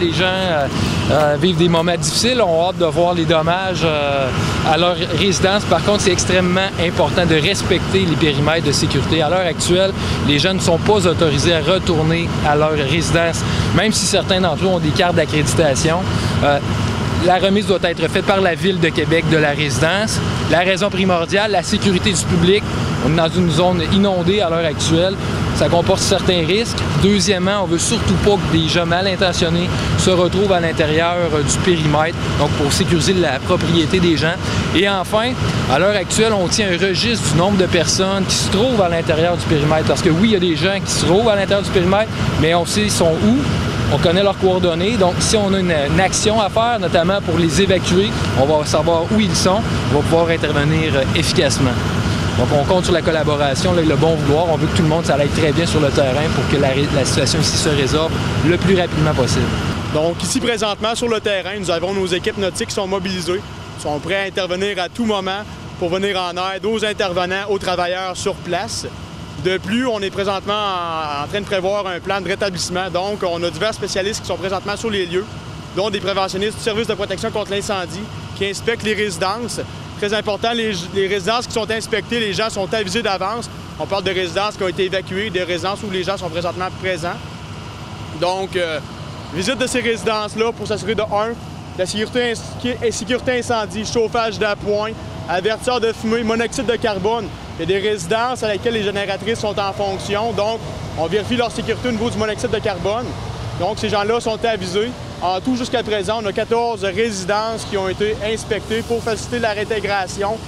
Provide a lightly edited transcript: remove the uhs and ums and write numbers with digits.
Les gens vivent des moments difficiles, ont hâte de voir les dommages à leur résidence. Par contre, c'est extrêmement important de respecter les périmètres de sécurité. À l'heure actuelle, les gens ne sont pas autorisés à retourner à leur résidence, même si certains d'entre eux ont des cartes d'accréditation. La remise doit être faite par la Ville de Québec de la résidence. La raison primordiale, la sécurité du public. On est dans une zone inondée à l'heure actuelle. Ça comporte certains risques. Deuxièmement, on ne veut surtout pas que des gens mal intentionnés se retrouvent à l'intérieur du périmètre, donc pour sécuriser la propriété des gens. Et enfin, à l'heure actuelle, on tient un registre du nombre de personnes qui se trouvent à l'intérieur du périmètre. Parce que oui, il y a des gens qui se trouvent à l'intérieur du périmètre, mais on sait ils sont où. On connaît leurs coordonnées, donc si on a une action à faire, notamment pour les évacuer, on va savoir où ils sont, on va pouvoir intervenir efficacement. Donc on compte sur la collaboration, le bon vouloir, on veut que tout le monde ça aille très bien sur le terrain pour que la situation ici se résorbe le plus rapidement possible. Donc ici présentement sur le terrain, nous avons nos équipes nautiques qui sont mobilisées, sont prêts à intervenir à tout moment pour venir en aide aux intervenants, aux travailleurs sur place. De plus, on est présentement en train de prévoir un plan de rétablissement. Donc, on a divers spécialistes qui sont présentement sur les lieux, dont des préventionnistes du service de protection contre l'incendie qui inspectent les résidences. Très important, les résidences qui sont inspectées, les gens sont avisés d'avance. On parle de résidences qui ont été évacuées, des résidences où les gens sont présentement présents. Donc, visite de ces résidences-là pour s'assurer de 1, la sécurité incendie, chauffage d'appoint, avertisseur de fumée, monoxyde de carbone. Il y a des résidences à laquelle les génératrices sont en fonction, donc on vérifie leur sécurité au niveau du monoxyde de carbone. Donc ces gens-là sont avisés. En tout, jusqu'à présent, on a 14 résidences qui ont été inspectées pour faciliter la réintégration